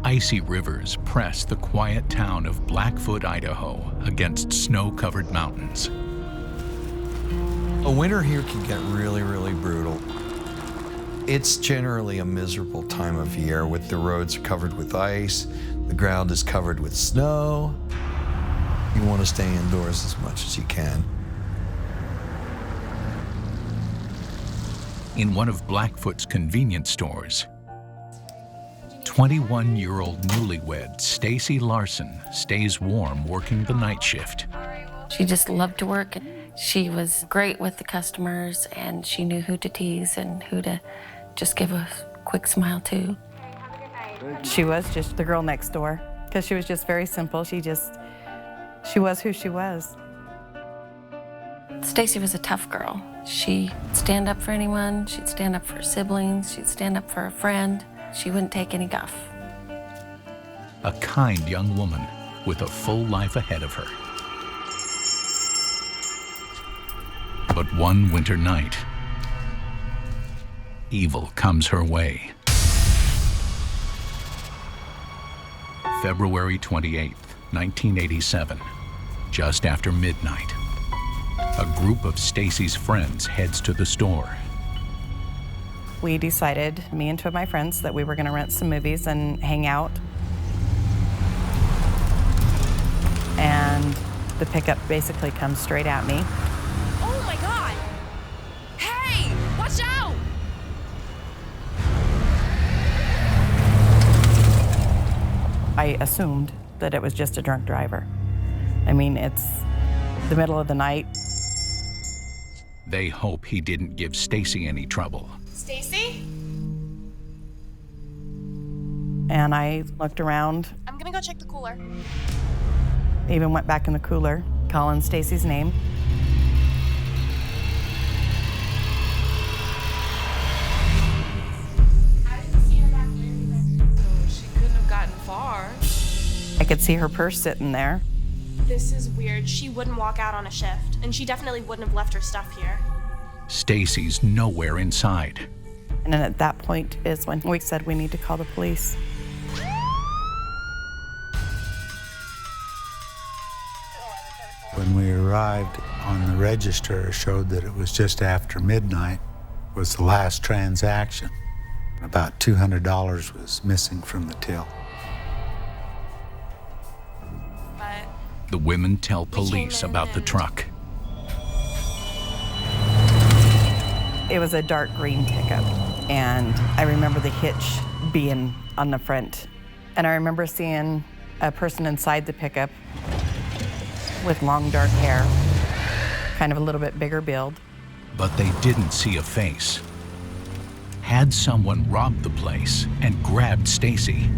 Icy rivers press the quiet town of Blackfoot, Idaho against snow-covered mountains. A winter here can get really, really brutal. It's generally a miserable time of year with the roads covered with ice, the ground is covered with snow. You want to stay indoors as much as you can. In one of Blackfoot's convenience stores, 21-year-old newlywed Stacy Larson stays warm working the night shift. She just loved to work. She was great with the customers, and she knew who to tease and who to just give a quick smile to. She was just the girl next door, because she was just very simple. She was who she was. Stacy was a tough girl. She'd stand up for anyone. She'd stand up for her siblings. She'd stand up for a friend. She wouldn't take any guff. A kind young woman with a full life ahead of her. But one winter night, evil comes her way. February 28th, 1987, just after midnight. A group of Stacy's friends heads to the store. We decided, me and two of my friends, that we were going to rent some movies and hang out. And the pickup basically comes straight at me. Oh my God! Hey, watch out! I assumed that it was just a drunk driver. I mean, it's the middle of the night. They hope he didn't give Stacy any trouble. Stacy? And I looked around. I'm gonna go check the cooler. Even went back in the cooler, calling Stacy's name. I didn't see her back there. So she couldn't have gotten far. I could see her purse sitting there. This is weird. She wouldn't walk out on a shift, and she definitely wouldn't have left her stuff here. Stacy's nowhere inside. And then at that point is when we said we need to call the police. When we arrived on the register, it showed that it was just after midnight was the last transaction. About $200 was missing from the till. But The women tell police about the truck. It was a dark green pickup, and I remember the hitch being on the front. And I remember seeing a person inside the pickup with long dark hair, kind of a little bit bigger build. But they didn't see a face. Had someone robbed the place and grabbed Stacy?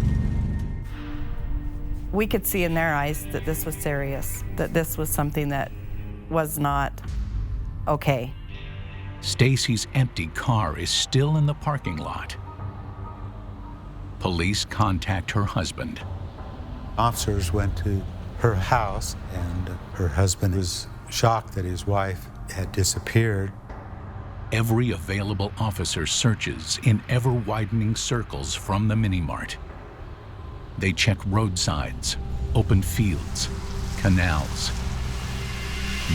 We could see in their eyes that this was serious, that this was something that was not okay. Stacy's empty car is still in the parking lot. Police contact her husband. Officers went to her house, and her husband was shocked that his wife had disappeared. Every available officer searches in ever-widening circles from the mini-mart. They check roadsides, open fields, canals.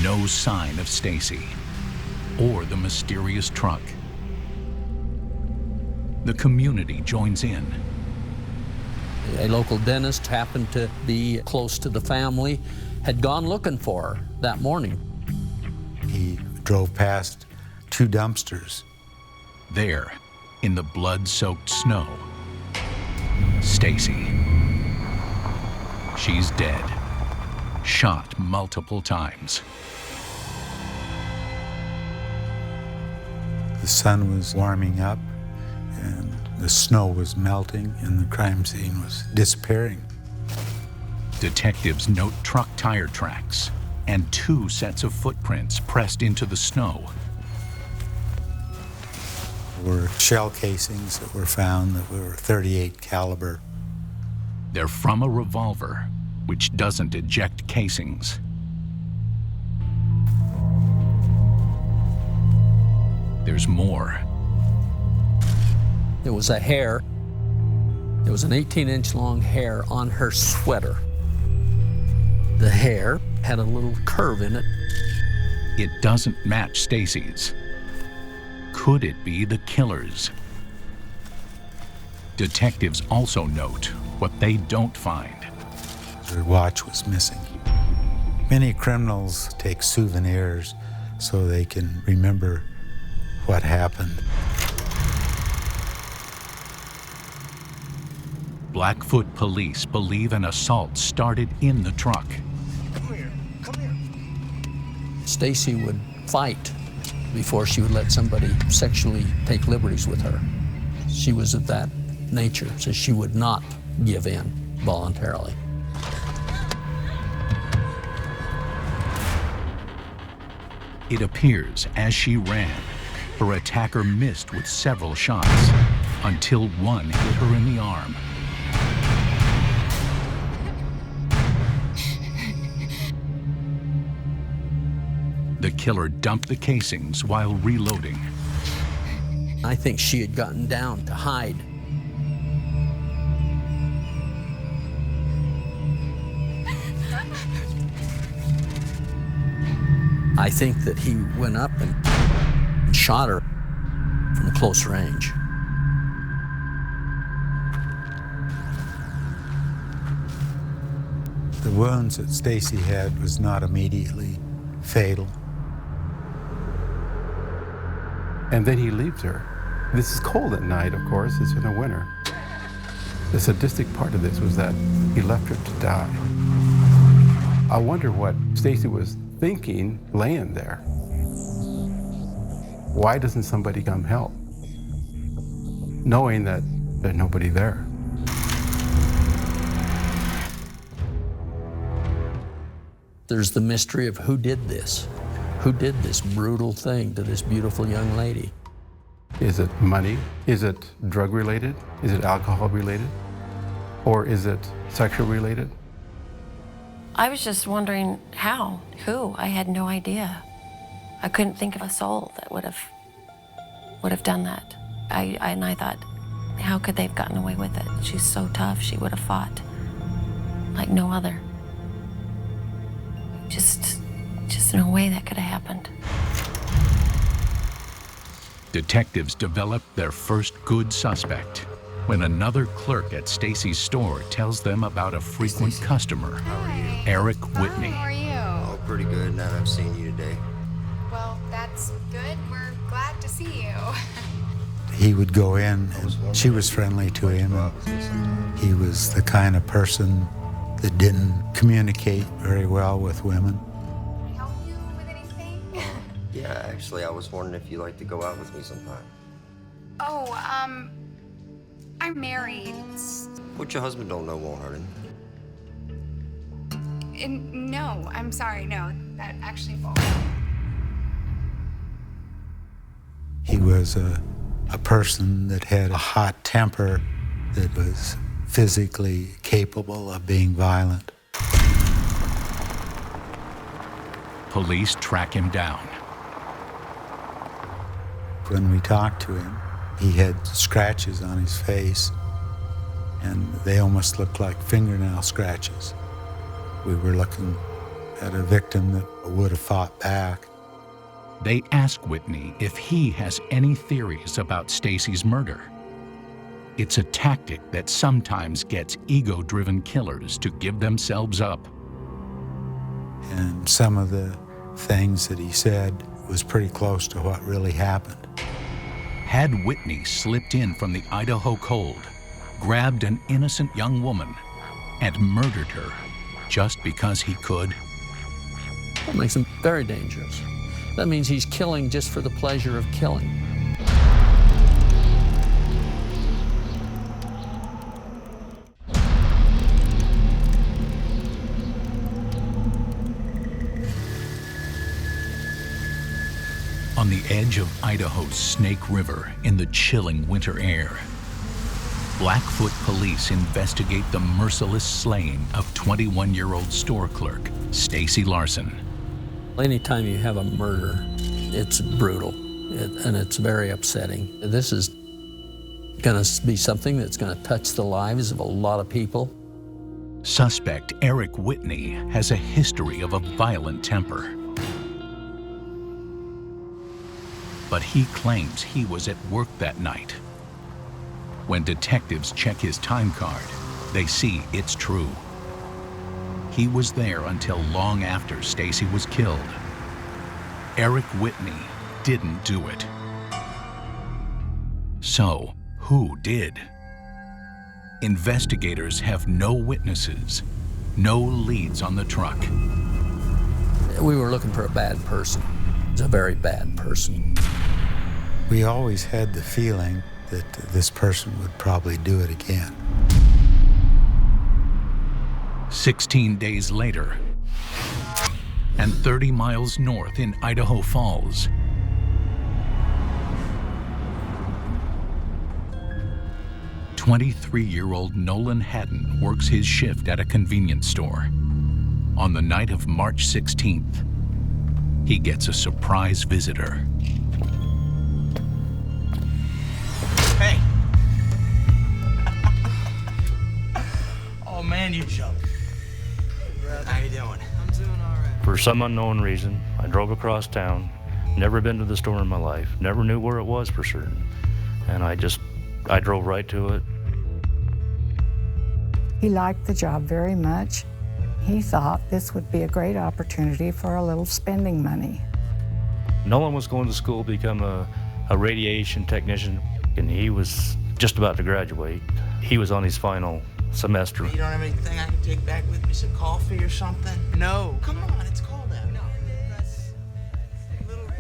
No sign of Stacy or the mysterious truck. The community joins in. A local dentist happened to be close to the family, had gone looking for her that morning. He drove past 2 dumpsters. There, in the blood-soaked snow, Stacy. She's dead, shot multiple times. The sun was warming up, and the snow was melting, and the crime scene was disappearing. Detectives note truck tire tracks and 2 sets of footprints pressed into the snow. There were shell casings that were found that were .38 caliber. They're from a revolver, which doesn't eject casings. There's more. There was a hair There was an 18-inch long hair on her sweater. The hair had a little curve in it. It doesn't match Stacy's. Could it be the killer's? Detectives also note what they don't find. Her watch was missing. Many criminals take souvenirs so they can remember what happened. Blackfoot police believe an assault started in the truck. Stacy would fight before she would let somebody sexually take liberties with her. She was of that nature, so she would not give in voluntarily. It appears as she ran, her attacker missed with several shots until one hit her in the arm. The killer dumped the casings while reloading. I think she had gotten down to hide. I think that he went up and shot her from close range. The wounds that Stacy had was not immediately fatal. And then he leaves her. This is cold at night, of course, it's in the winter. The sadistic part of this was that he left her to die. I wonder what Stacy was thinking laying there. Why doesn't somebody come help? Knowing that there's nobody there. There's the mystery of who did this. Who did this brutal thing to this beautiful young lady? Is it money? Is it drug related? Is it alcohol related? Or is it sexual related? I was just wondering how, who. I had no idea. I couldn't think of a soul that would have done that. And I thought, how could they have gotten away with it? She's so tough. She would have fought like no other. Just no way that could have happened. Detectives developed their first good suspect when another clerk at Stacy's store tells them about a frequent customer, Eric Whitney. How are you? Oh, pretty good now that I've seen you today. Well, that's good. We're glad to see you. He would go in, and she was friendly to him. And he was the kind of person that didn't communicate very well with women. Can I help you with anything? Yeah, actually, I was wondering if you'd like to go out with me sometime. Oh, I'm married. What your husband don't know won't hurt him. No, I'm sorry, no, that actually won't. He was a person that had a hot temper, that was physically capable of being violent. Police track him down. When we talked to him, he had scratches on his face, and they almost looked like fingernail scratches. We were looking at a victim that would have fought back. They ask Whitney if he has any theories about Stacy's murder. It's a tactic that sometimes gets ego-driven killers to give themselves up. And some of the things that he said was pretty close to what really happened. Had Whitney slipped in from the Idaho cold, grabbed an innocent young woman, and murdered her just because he could? That makes him very dangerous. That means he's killing just for the pleasure of killing. On the edge of Idaho's Snake River in the chilling winter air, Blackfoot police investigate the merciless slaying of 21-year-old store clerk Stacy Larson. Anytime you have a murder, it's brutal, and it's very upsetting. This is going to be something that's going to touch the lives of a lot of people. Suspect Eric Whitney has a history of a violent temper. But he claims he was at work that night. When detectives check his time card, they see it's true. He was there until long after Stacy was killed. Eric Whitney didn't do it. So, who did? Investigators have no witnesses, no leads on the truck. We were looking for a bad person. It's a very bad person. We always had the feeling that this person would probably do it again. 16 days later, and 30 miles north in Idaho Falls, "23-year-old Nolan Haddon works his shift at a convenience store. On the night of March 16th, he gets a surprise visitor. Hey! Oh man, you jumped. How you doing? I'm doing all right. For some unknown reason, I drove across town, never been to the store in my life, never knew where it was for certain, and I drove right to it. He liked the job very much. He thought this would be a great opportunity for a little spending money. Nolan was going to school to become a radiation technician, and he was just about to graduate. He was on his final semester. You don't have anything I can take back with me, some coffee or something? No. Come on, it's cold out. No.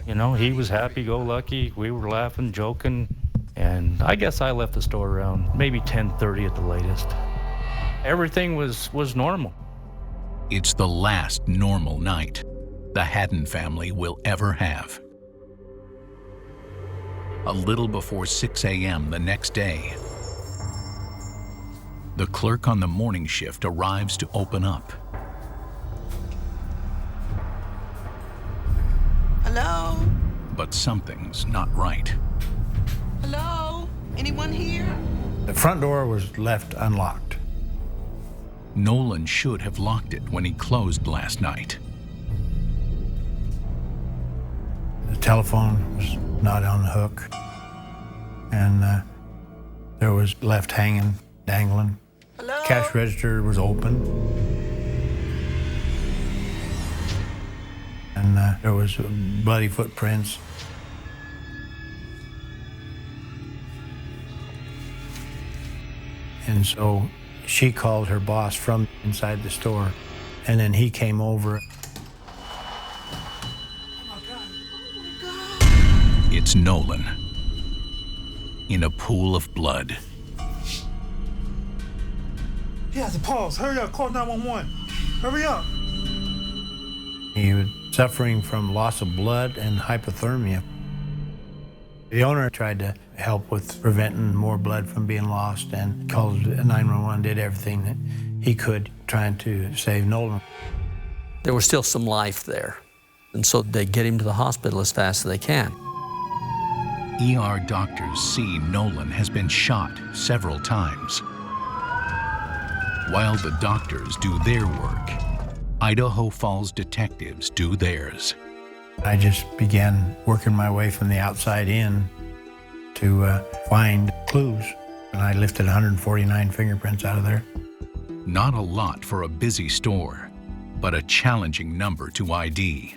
You know, he was happy-go-lucky. We were laughing, joking, and I guess I left the store around maybe 10:30 at the latest. Everything was normal. It's the last normal night the Haddon family will ever have. A little before 6 a.m. the next day, the clerk on the morning shift arrives to open up. Hello? But something's not right. Hello? Anyone here? The front door was left unlocked. Nolan should have locked it when he closed last night. The telephone was not on the hook. And there was left hanging, dangling. Hello? Cash register was open. And there was bloody footprints. And so she called her boss from inside the store, and then he came over. It's Nolan in a pool of blood. He has a pulse. Hurry up, call 911. Hurry up. He was suffering from loss of blood and hypothermia. The owner tried to help with preventing more blood from being lost and called 911, did everything that he could trying to save Nolan. There was still some life there, and so they get him to the hospital as fast as they can. ER doctors see Nolan has been shot several times. While the doctors do their work, Idaho Falls detectives do theirs. I just began working my way from the outside in to find clues, and I lifted 149 fingerprints out of there. Not a lot for a busy store, but a challenging number to ID.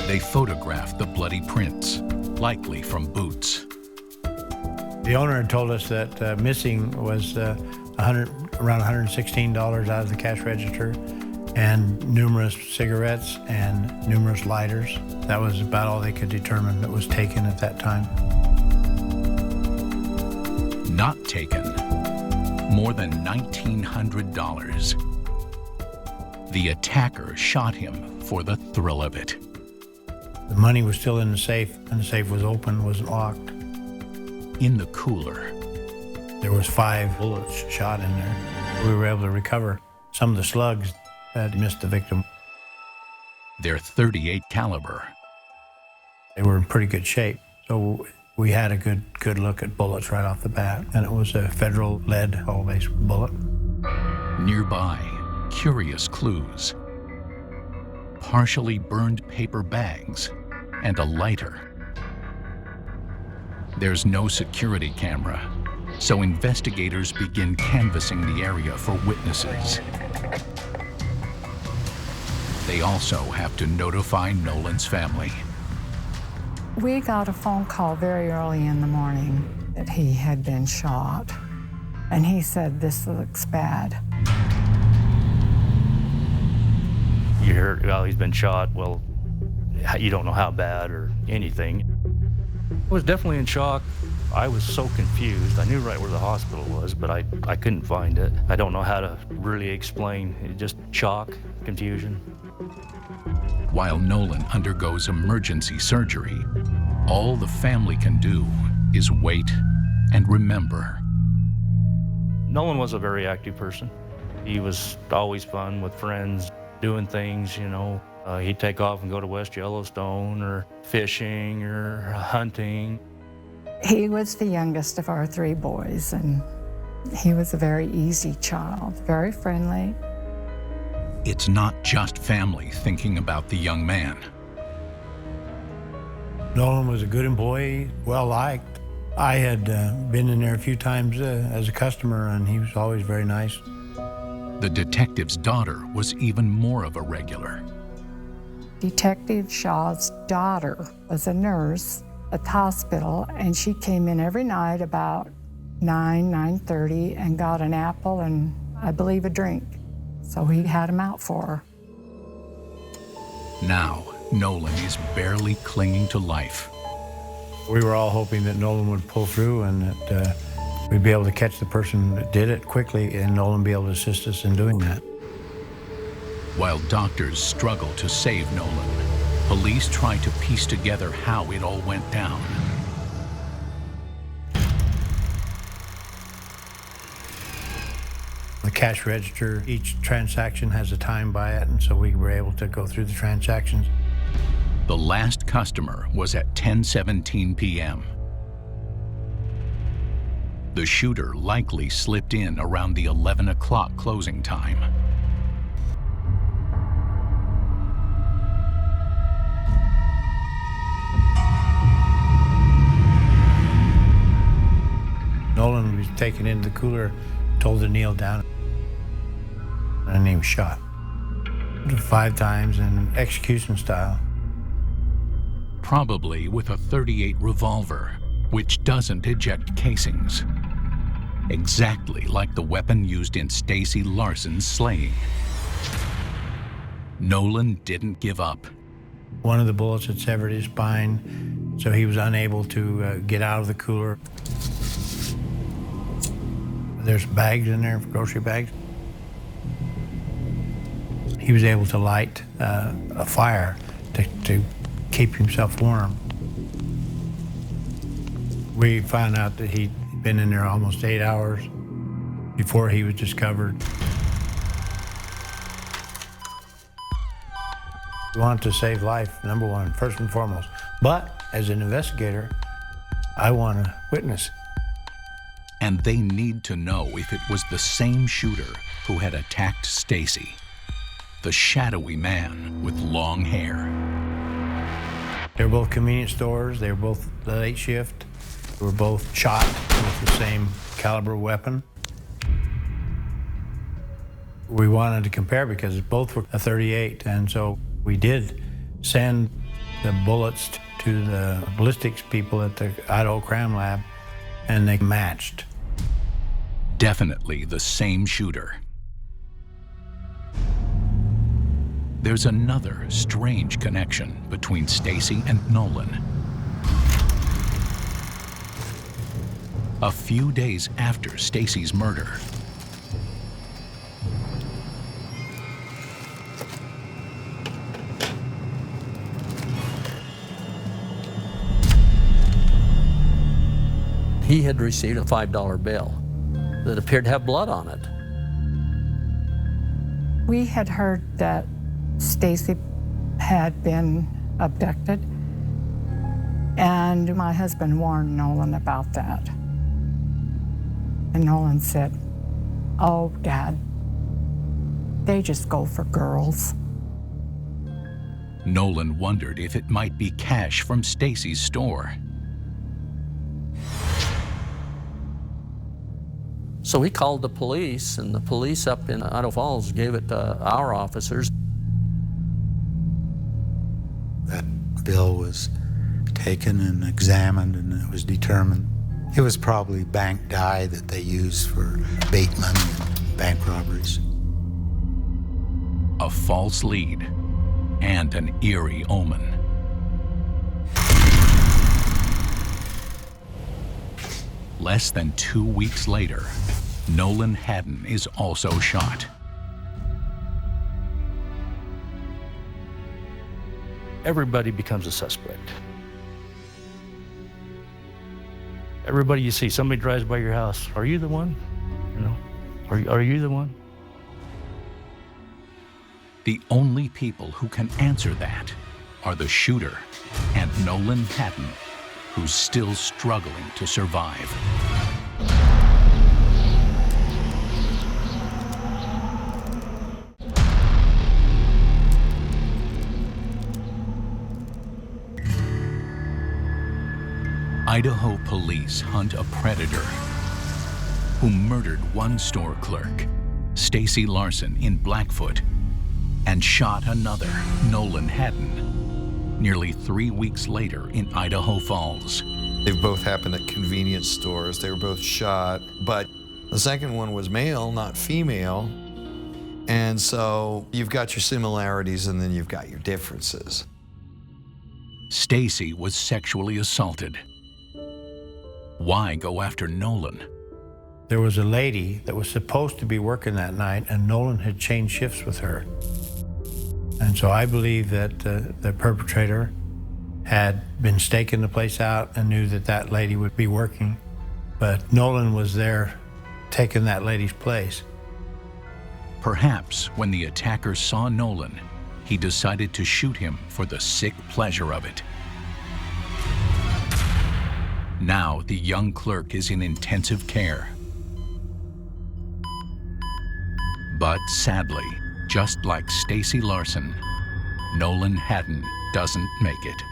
They photographed the bloody prints, likely from boots. The owner had told us that missing was around $116 out of the cash register, and numerous cigarettes and numerous lighters. That was about all they could determine that was taken at that time. Not taken, more than $1,900. The attacker shot him for the thrill of it. The money was still in the safe, and the safe was open, wasn't locked. In the cooler, there was 5 bullets shot in there. We were able to recover some of the slugs that missed the victim. They're .38 caliber. They were in pretty good shape, so We had a good look at bullets right off the bat, and it was a federal lead hull-based bullet. Nearby, curious clues. Partially burned paper bags and a lighter. There's no security camera, so investigators begin canvassing the area for witnesses. They also have to notify Nolan's family. We got a phone call very early in the morning that he had been shot, and he said, "This looks bad." You heard, well, he's been shot. Well, you don't know how bad or anything. I was definitely in shock. I was so confused. I knew right where the hospital was, but I couldn't find it. I don't know how to really explain. Just shock, confusion. While Nolan undergoes emergency surgery, all the family can do is wait and remember. Nolan was a very active person. He was always fun with friends, doing things, you know. He'd take off and go to West Yellowstone or fishing or hunting. He was the youngest of our three boys, and he was a very easy child, very friendly. It's not just family thinking about the young man. Nolan was a good employee, well-liked. I had been in there a few times as a customer, and he was always very nice. The detective's daughter was even more of a regular. Detective Shaw's daughter was a nurse at the hospital, and she came in every night about 9:30 and got an apple and, I believe, a drink. So he had them out for her. Now, Nolan is barely clinging to life. We were all hoping that Nolan would pull through and that we'd be able to catch the person that did it quickly, and Nolan be able to assist us in doing that. While doctors struggle to save Nolan, police try to piece together how it all went down. The cash register, each transaction has a time by it, and so we were able to go through the transactions. The last customer was at 10:17 p.m. The shooter likely slipped in around the 11 o'clock closing time. Nolan was taken into the cooler, told to kneel down, and he was shot 5 times in execution style. Probably with a .38 revolver, which doesn't eject casings. Exactly like the weapon used in Stacy Larson's slaying. Nolan didn't give up. One of the bullets had severed his spine, so he was unable to get out of the cooler. There's bags in there, grocery bags. He was able to light a fire to keep himself warm. We found out that he'd been in there almost 8 hours before he was discovered. We wanted to save life, number one, first and foremost. But as an investigator, I want to witness. And they need to know if it was the same shooter who had attacked Stacy, the shadowy man with long hair. They were both convenience stores. They were both late shift. They were both shot with the same caliber weapon. We wanted to compare because both were a .38, and so we did send the bullets to the ballistics people at the Idaho Crime Lab, and they matched. Definitely the same shooter. There's another strange connection between Stacy and Nolan. A few days after Stacy's murder, he had received a $5 bill that appeared to have blood on it. We had heard that Stacy had been abducted, and And my husband warned Nolan about that. And Nolan said, "Oh, Dad, they just go for girls." Nolan wondered if it might be cash from Stacy's store. So he called the police, and the police up in Idaho Falls gave it to our officers. That bill was taken and examined, and it was determined it was probably bank dye that they used for bait money and bank robberies. A false lead and an eerie omen. Less than 2 weeks later, Nolan Haddon is also shot. Everybody becomes a suspect. Everybody you see, somebody drives by your house. Are you the one? You know, are you the one? The only people who can answer that are the shooter and Nolan Haddon, who's still struggling to survive. Idaho police hunt a predator who murdered one store clerk, Stacy Larson, in Blackfoot, and shot another, Nolan Haddon, nearly 3 weeks later in Idaho Falls. They both happened at convenience stores. They were both shot, but the second one was male, not female. And so you've got your similarities and then you've got your differences. Stacy was sexually assaulted. Why go after Nolan? There was a lady that was supposed to be working that night, and Nolan had changed shifts with her. And so I believe that the perpetrator had been staking the place out and knew that that lady would be working, but Nolan was there taking that lady's place. Perhaps when the attacker saw Nolan, he decided to shoot him for the sick pleasure of it. Now the young clerk is in intensive care. But sadly, just like Stacy Larson, Nolan Haddon doesn't make it.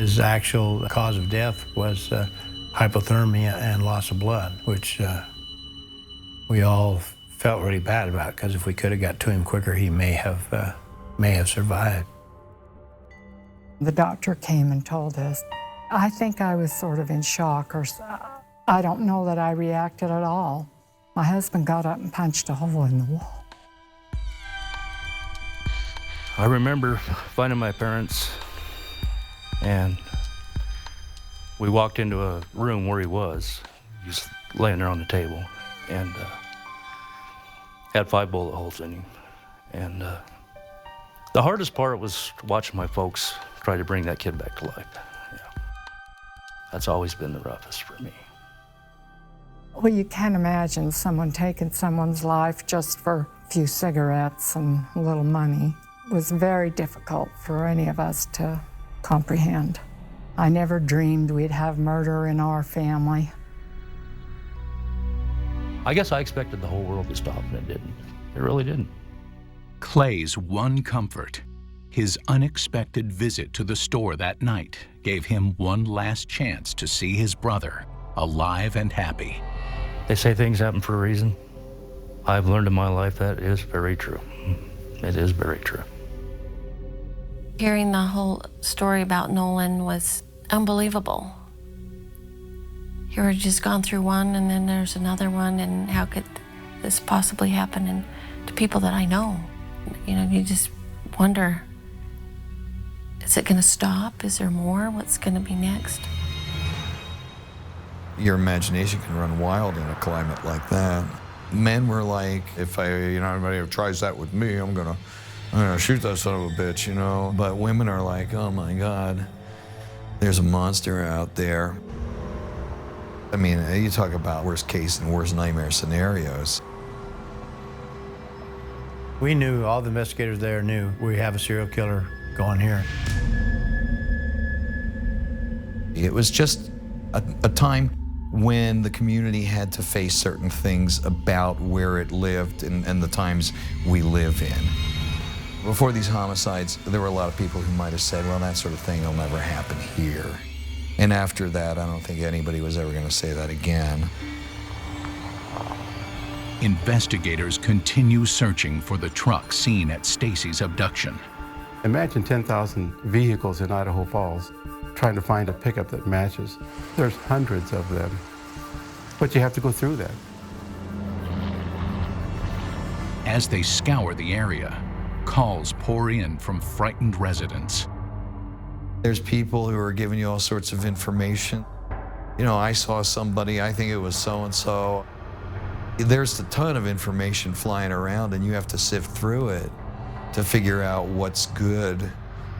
His actual cause of death was hypothermia and loss of blood, which we all felt really bad about, because if we could have got to him quicker, he may have survived. The doctor came and told us. I think I was sort of in shock, or I don't know that I reacted at all. My husband got up and punched a hole in the wall. I remember finding my parents, and we walked into a room where he was. He was laying there on the table, and had 5 bullet holes in him. And the hardest part was watching my folks try to bring that kid back to life. Yeah. That's always been the roughest for me. Well, you can't imagine someone taking someone's life just for a few cigarettes and a little money. It was very difficult for any of us to comprehend. I never dreamed we'd have murder in our family. I guess I expected the whole world to stop, and it didn't. It really didn't. Clay's one comfort, his unexpected visit to the store that night, gave him one last chance to see his brother alive and happy. They say things happen for a reason. I've learned in my life that is very true. It is very true. Hearing the whole story about Nolan was unbelievable. You were just gone through one, and then there's another one, and how could this possibly happen to people that I know? You know, you just wonder, is it gonna stop? Is there more? What's gonna be next? Your imagination can run wild in a climate like that. Men were like, if anybody tries that with me, I'm gonna shoot that son of a bitch, you know? But women are like, oh my God, there's a monster out there. I mean, you talk about worst case and worst nightmare scenarios. We knew, all the investigators there knew, we have a serial killer going here. It was just a time when the community had to face certain things about where it lived and the times we live in. Before these homicides, there were a lot of people who might have said, well, that sort of thing will never happen here. And after that, I don't think anybody was ever going to say that again. Investigators continue searching for the truck seen at Stacy's abduction. Imagine 10,000 vehicles in Idaho Falls trying to find a pickup that matches. There's hundreds of them, but you have to go through that. As they scour the area, calls pour in from frightened residents. There's people who are giving you all sorts of information. You know, I saw somebody, I think it was so-and-so. There's a ton of information flying around and you have to sift through it to figure out what's good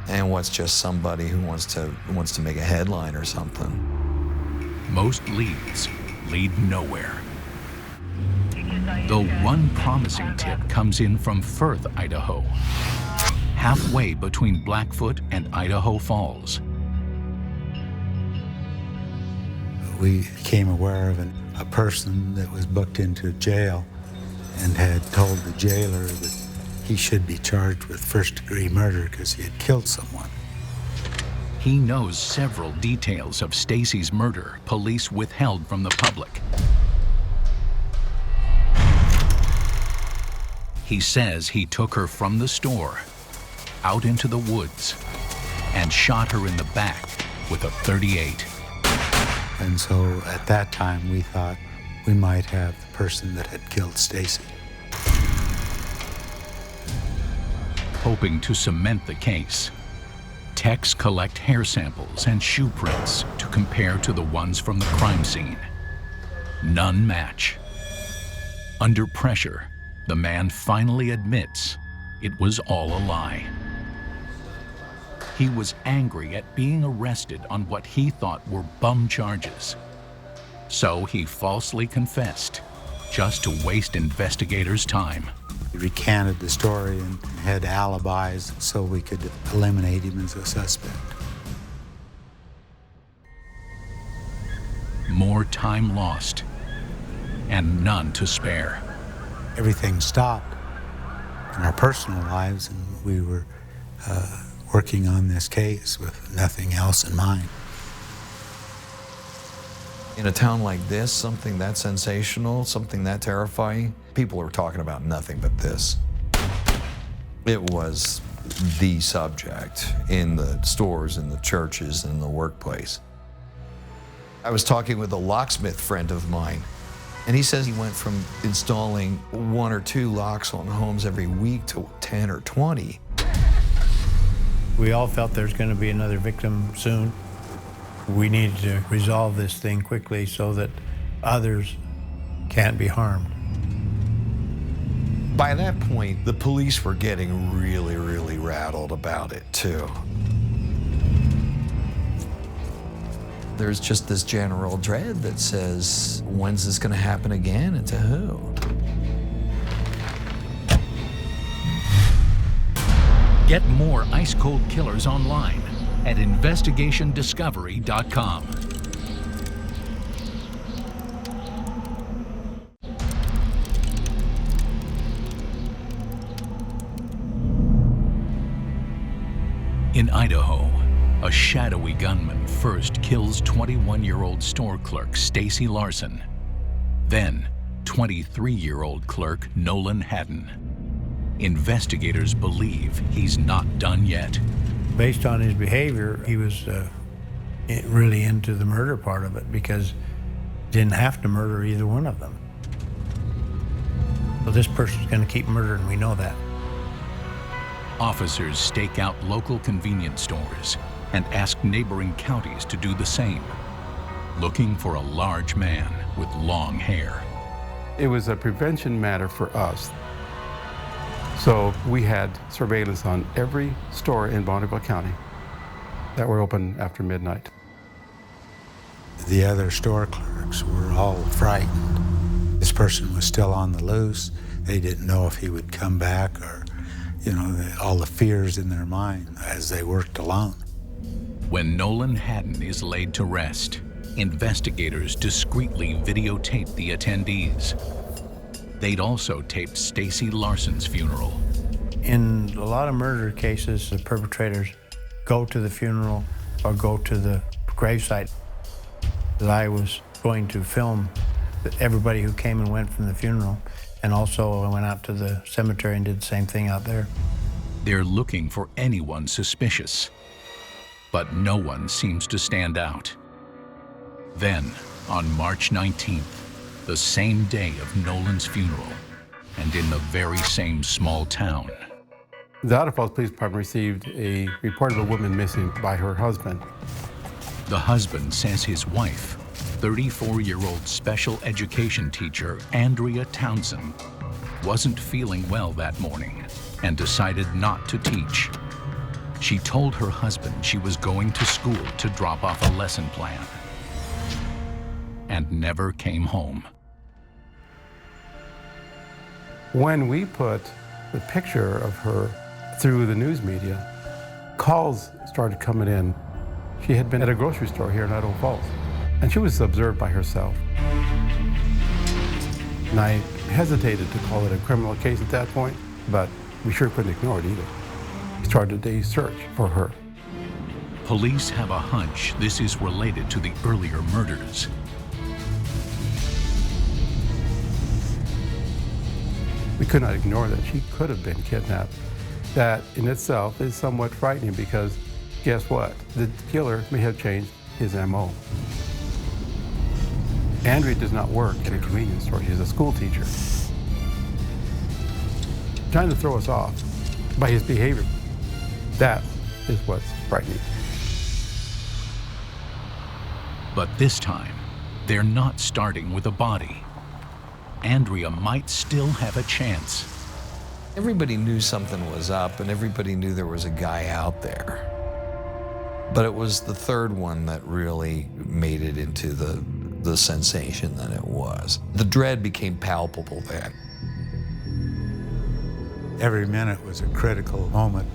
and what's just somebody who wants to make a headline or something. Most leads lead nowhere. Though one promising tip comes in from Firth, Idaho, halfway between Blackfoot and Idaho Falls. We became aware of a person that was booked into jail and had told the jailer that he should be charged with first-degree murder because he had killed someone. He knows several details of Stacy's murder police withheld from the public. He says he took her from the store, out into the woods, and shot her in the back with a .38. And so at that time, we thought we might have the person that had killed Stacy. Hoping to cement the case, techs collect hair samples and shoe prints to compare to the ones from the crime scene. None match. Under pressure, the man finally admits it was all a lie. He was angry at being arrested on what he thought were bum charges. So he falsely confessed, just to waste investigators' time. He recanted the story and had alibis so we could eliminate him as a suspect. More time lost, and none to spare. Everything stopped in our personal lives, and we were working on this case with nothing else in mind. In a town like this, something that sensational, something that terrifying, people are talking about nothing but this. It was the subject in the stores, in the churches, in the workplace. I was talking with a locksmith friend of mine, and he says he went from installing 1 or 2 locks on homes every week to 10 or 20. We all felt there's going to be another victim soon. We needed to resolve this thing quickly so that others can't be harmed. By that point, the police were getting really, really rattled about it, too. There's just this general dread that says, when's this going to happen again and to who? Get more ice-cold killers online at investigationdiscovery.com. In Idaho, a shadowy gunman first kills 21-year-old store clerk Stacy Larson, then 23-year-old clerk Nolan Haddon. Investigators believe he's not done yet. Based on his behavior, he was really into the murder part of it because he didn't have to murder either one of them. So this person's going to keep murdering, we know that. Officers stake out local convenience stores and ask neighboring counties to do the same, looking for a large man with long hair. It was a prevention matter for us. So we had surveillance on every store in Bonneville County that were open after midnight. The other store clerks were all frightened. This person was still on the loose. They didn't know if he would come back or, all the fears in their mind as they worked alone. When Nolan Haddon is laid to rest, investigators discreetly videotape the attendees. They'd also taped Stacy Larson's funeral. In a lot of murder cases, the perpetrators go to the funeral or go to the gravesite. I was going to film everybody who came and went from the funeral, and also I went out to the cemetery and did the same thing out there. They're looking for anyone suspicious, but no one seems to stand out. Then, on March 19th, the same day of Nolan's funeral, and in the very same small town, The Idaho Falls Police Department received a report of a woman missing by her husband. the husband says his wife, 34-year-old special education teacher Andrea Townsend, wasn't feeling well that morning and decided not to teach. She told her husband she was going to school to drop off a lesson plan and never came home. When we put the picture of her through the news media, calls started coming in. She had been at a grocery store here in Idaho Falls, and she was observed by herself. And I hesitated to call it a criminal case at that point, but we sure couldn't ignore it either. We started a search for her. Police have a hunch this is related to the earlier murders. We could not ignore that she could have been kidnapped. That in itself is somewhat frightening because guess what? The killer may have changed his MO. Andrea does not work in a convenience store. She's a school teacher. Trying to throw us off by his behavior. That is what's frightening. But this time, they're not starting with a body. Andrea might still have a chance. Everybody knew something was up, and everybody knew there was a guy out there. But it was the third one that really made it into the sensation that it was. The dread became palpable then. Every minute was a critical moment.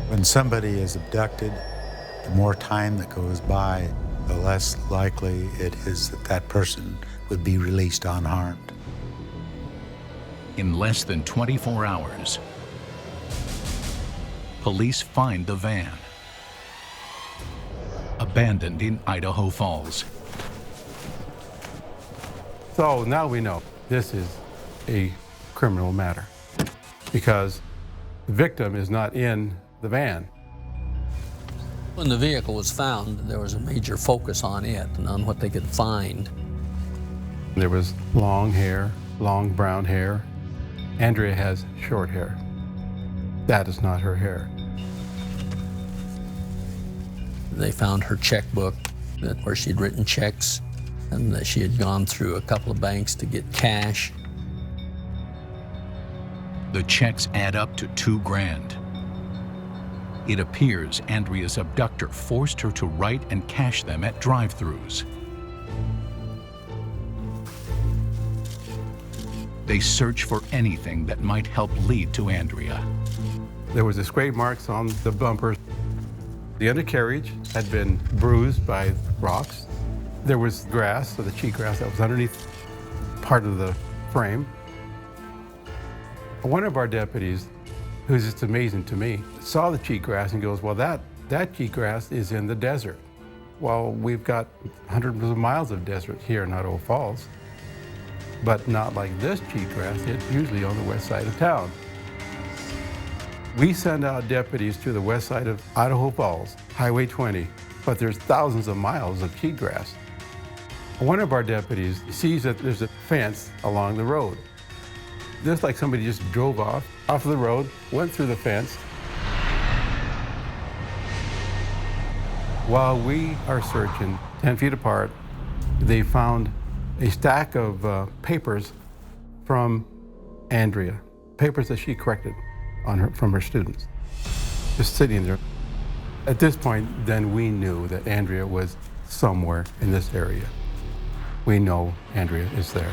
When somebody is abducted, the more time that goes by, the less likely it is that that person would be released unharmed. In less than 24 hours, police find the van, abandoned in Idaho Falls. So now we know this is a criminal matter because the victim is not in the van. When the vehicle was found, there was a major focus on it and on what they could find. There was long hair, long brown hair. Andrea has short hair. That is not her hair. They found her checkbook where she'd written checks and that she had gone through a couple of banks to get cash. The checks add up to $2 grand. It appears Andrea's abductor forced her to write and cash them at drive-thrus. They search for anything that might help lead to Andrea. There was scrape marks on the bumper. The undercarriage had been bruised by rocks. There was grass, so the cheatgrass that was underneath part of the frame. One of our deputies, who's just amazing to me, saw the cheatgrass and goes, well, that cheatgrass is in the desert. Well, we've got hundreds of miles of desert here in Idaho Falls, but not like this cheatgrass. It's usually on the west side of town. We send out deputies to the west side of Idaho Falls, Highway 20, but there's thousands of miles of cheatgrass. One of our deputies sees that there's a fence along the road. Just like somebody just drove off of the road, went through the fence. While we are searching 10 feet apart, they found a stack of papers from Andrea, papers that she corrected from her students, just sitting there. At this point, then we knew that Andrea was somewhere in this area. We know Andrea is there.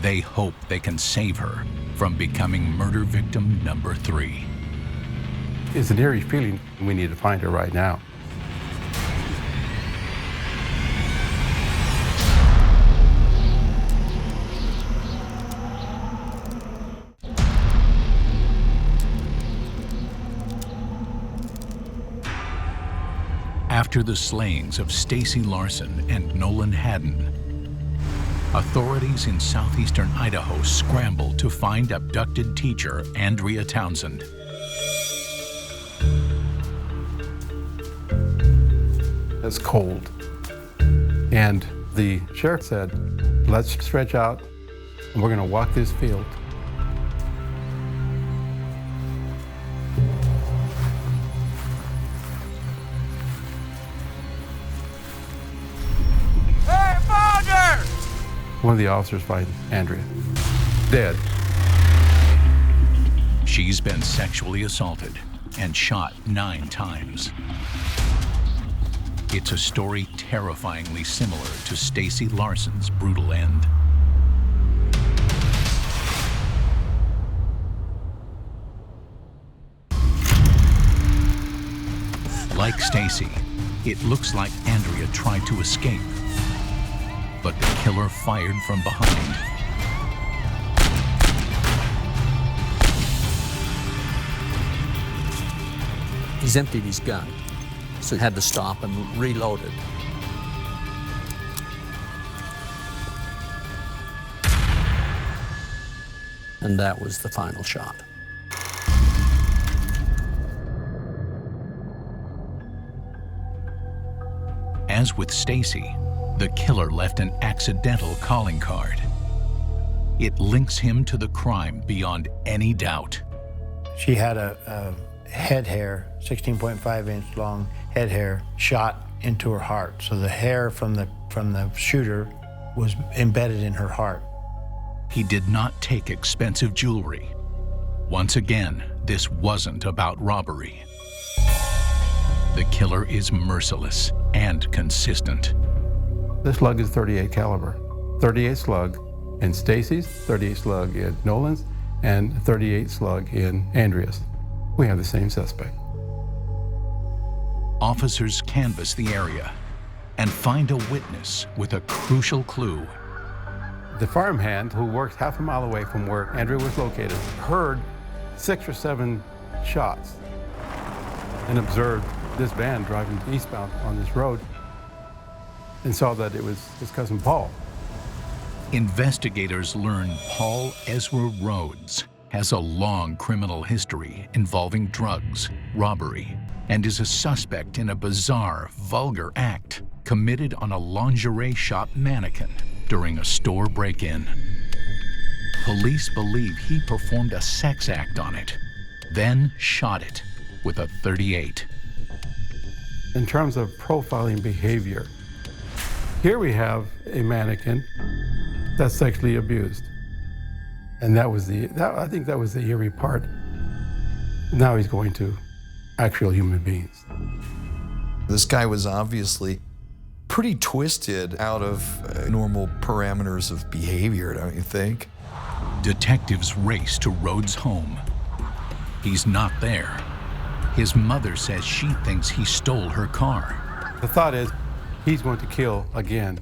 They hope they can save her from becoming murder victim number 3. It's an eerie feeling. We need to find her right now. After the slayings of Stacy Larson and Nolan Haddon, authorities in southeastern Idaho scramble to find abducted teacher Andrea Townsend. It's cold. And the sheriff said, let's stretch out and we're going to walk this field. One of the officers finds Andrea, dead. She's been sexually assaulted and shot 9 times. It's a story terrifyingly similar to Stacy Larson's brutal end. Like Stacy, it looks like Andrea tried to escape, but the killer fired from behind. He's emptied his gun, so he had to stop and reload it. And that was the final shot. As with Stacy, the killer left an accidental calling card. It links him to the crime beyond any doubt. She had a head hair, 16.5-inch long head hair, shot into her heart. So the hair from the shooter was embedded in her heart. He did not take expensive jewelry. Once again, this wasn't about robbery. The killer is merciless and consistent. This slug is 38 caliber, 38 slug in Stacy's, 38 slug in Nolan's, and 38 slug in Andrea's. We have the same suspect. Officers canvass the area and find a witness with a crucial clue. The farmhand, who worked half a mile away from where Andrea was located, heard 6 or 7 shots and observed this van driving eastbound on this road and saw that it was his cousin Paul. Investigators learn Paul Ezra Rhoades has a long criminal history involving drugs, robbery, and is a suspect in a bizarre, vulgar act committed on a lingerie shop mannequin during a store break-in. Police believe he performed a sex act on it, then shot it with a .38. In terms of profiling behavior, here we have a mannequin that's sexually abused. And I think that was the eerie part. Now he's going to actual human beings. This guy was obviously pretty twisted out of normal parameters of behavior, don't you think? Detectives race to Rhoades' home. He's not there. His mother says she thinks he stole her car. The thought is, he's going to kill again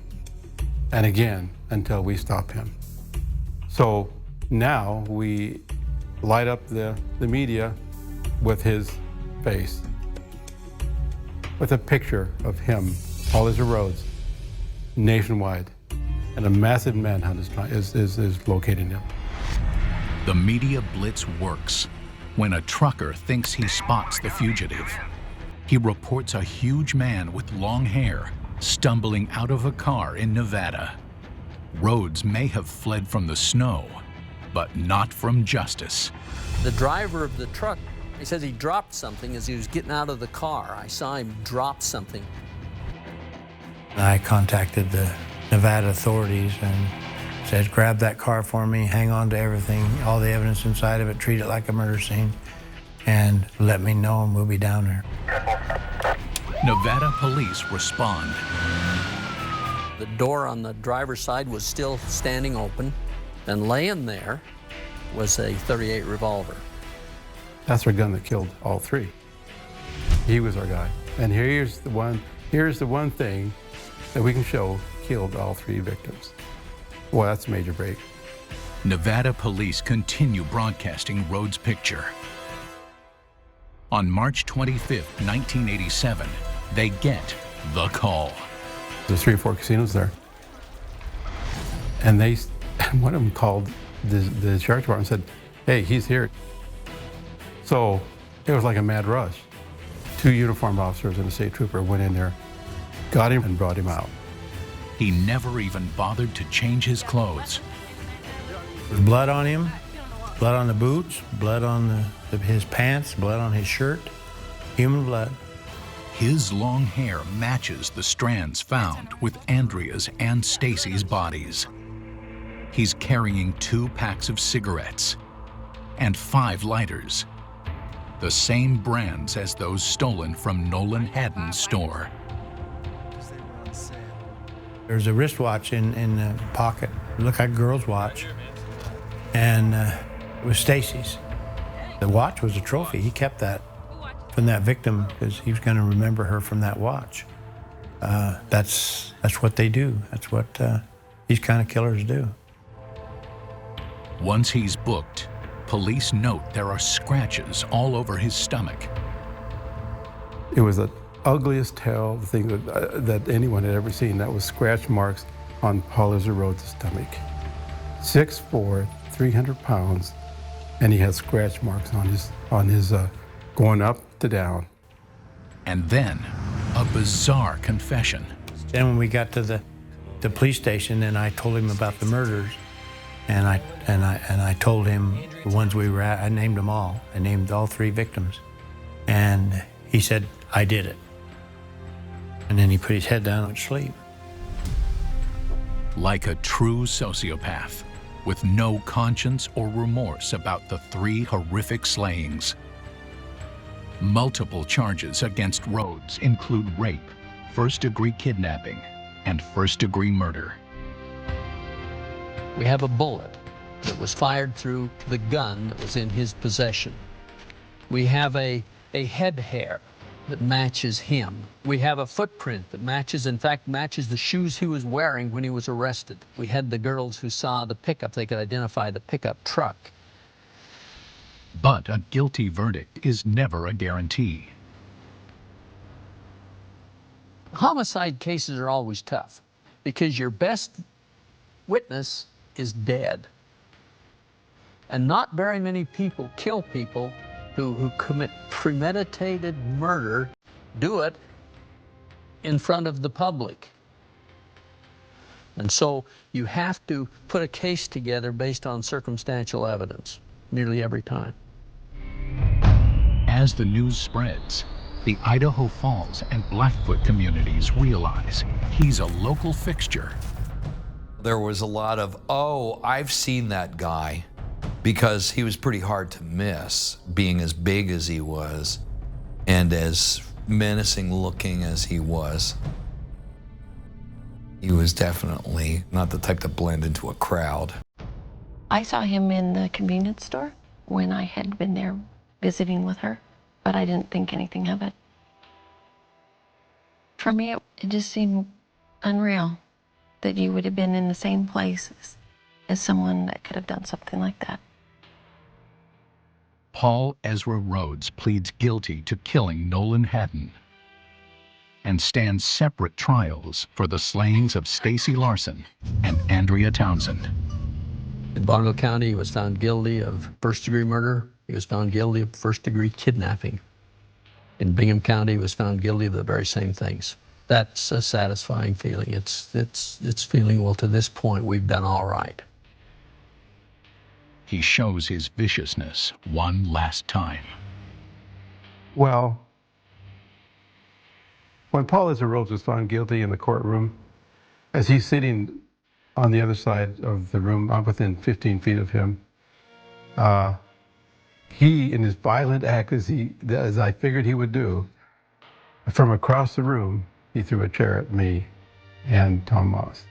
and again until we stop him. So now we light up the media with his face, with a picture of him, Paul Ezra Rhoades, nationwide, and a massive manhunt is locating him. The media blitz works when a trucker thinks he spots the fugitive. He reports a huge man with long hair stumbling out of a car in Nevada. Rhoades may have fled from the snow, but not from justice. The driver of the truck, he says he dropped something as he was getting out of the car. I saw him drop something. I contacted the Nevada authorities and said, grab that car for me, hang on to everything, all the evidence inside of it, treat it like a murder scene, and let me know and we'll be down there. Nevada police respond. The door on the driver's side was still standing open, and laying there was a .38 revolver. That's our gun that killed all 3. He was our guy. And here's the one thing that we can show killed all 3 victims. Well, that's a major break. Nevada police continue broadcasting Rhoades' picture. On March 25, 1987, they get the call. There's 3 or 4 casinos there. And one of them called the sheriff's department and said, hey, he's here. So it was like a mad rush. 2 uniformed officers and a state trooper went in there, got him and brought him out. He never even bothered to change his clothes. There was blood on him, blood on the boots, blood on his pants, blood on his shirt, human blood. His long hair matches the strands found with Andrea's and Stacy's bodies. He's carrying 2 packs of cigarettes and 5 lighters, the same brands as those stolen from Nolan Haddon's store. There's a wristwatch in the pocket. It looked like a girl's watch, and it was Stacy's. The watch was a trophy. He kept that from that victim because he was going to remember her from that watch. That's what they do. That's what these kind of killers do. Once he's booked, police note there are scratches all over his stomach. It was the ugliest thing that anyone had ever seen. That was scratch marks on Paul Ezra Rhoades' stomach. 6'4", 300 pounds, and he had scratch marks on his going up to down. And then a bizarre confession. Then when we got to the police station, and I told him about the murders, and I told him the ones we were at. I named them all. I named all 3 victims, and he said, I did it. And then he put his head down and went to sleep. Like a true sociopath, with no conscience or remorse about the 3 horrific slayings. Multiple charges against Rhoades include rape, first-degree kidnapping, and first-degree murder. We have a bullet that was fired through the gun that was in his possession. We have a head hair that matches him. We have a footprint that matches the shoes he was wearing when he was arrested. We had the girls who saw the pickup, they could identify the pickup truck. But a guilty verdict is never a guarantee. Homicide cases are always tough because your best witness is dead. And not very many people kill people who commit premeditated murder, do it in front of the public. And so you have to put a case together based on circumstantial evidence, nearly every time. As the news spreads, the Idaho Falls and Blackfoot communities realize he's a local fixture. There was a lot of, oh, I've seen that guy, because he was pretty hard to miss, being as big as he was and as menacing looking as he was. He was definitely not the type to blend into a crowd. I saw him in the convenience store when I had been there visiting with her, but I didn't think anything of it. For me, it just seemed unreal that you would have been in the same place as someone that could have done something like that. Paul Ezra Rhoades pleads guilty to killing Nolan Haddon and stands separate trials for the slayings of Stacy Larson and Andrea Townsend. In Bonneville County, he was found guilty of first-degree murder. He was found guilty of first-degree kidnapping. In Bingham County, he was found guilty of the very same things. That's a satisfying feeling. It's feeling, well, to this point, we've done all right. He shows his viciousness one last time. Well, when Paul Ezra Rhoades was found guilty in the courtroom, as he's sitting on the other side of the room, within 15 feet of him, he, in his violent act, as I figured he would do, from across the room, he threw a chair at me and Tom Moss.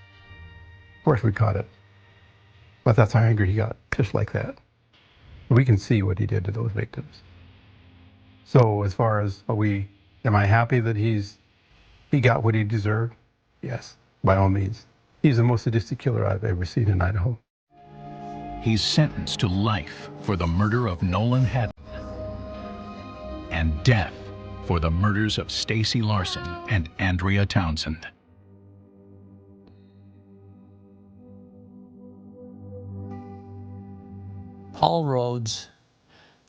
Of course, we caught it. But that's how angry he got, just like that. We can see what he did to those victims. So as far as we Am I happy that he got what he deserved? Yes, by all means. He's the most sadistic killer I've ever seen in Idaho. He's sentenced to life for the murder of Nolan Haddon and death for the murders of Stacy Larson and Andrea Townsend. Paul Rhoades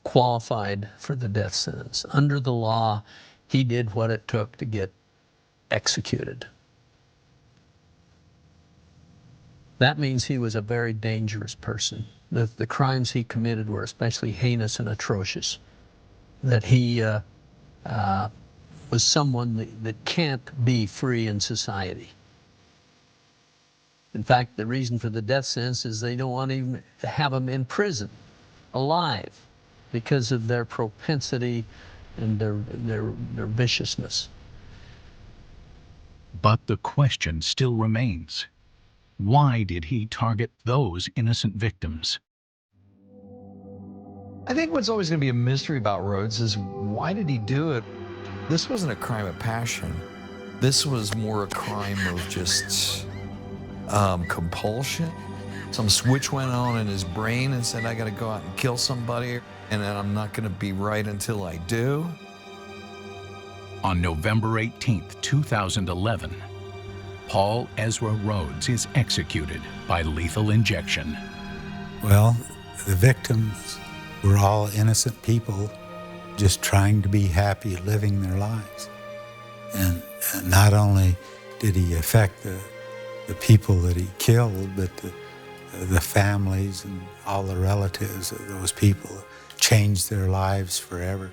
qualified for the death sentence. Under the law, he did what it took to get executed. That means he was a very dangerous person. The crimes he committed were especially heinous and atrocious. That he was someone that can't be free in society. In fact, the reason for the death sentence is they don't want even to have him in prison, alive, because of their propensity and their viciousness. But the question still remains. Why did he target those innocent victims? I think what's always going to be a mystery about Rhoades is why did he do it? This wasn't a crime of passion. This was more a crime of just compulsion. Some switch went on in his brain and said, I got to go out and kill somebody, and then I'm not going to be right until I do. On November 18, 2011, Paul Ezra Rhoades is executed by lethal injection. Well, the victims were all innocent people just trying to be happy, living their lives. And not only did he affect the people that he killed, but the families and all the relatives of those people changed their lives forever.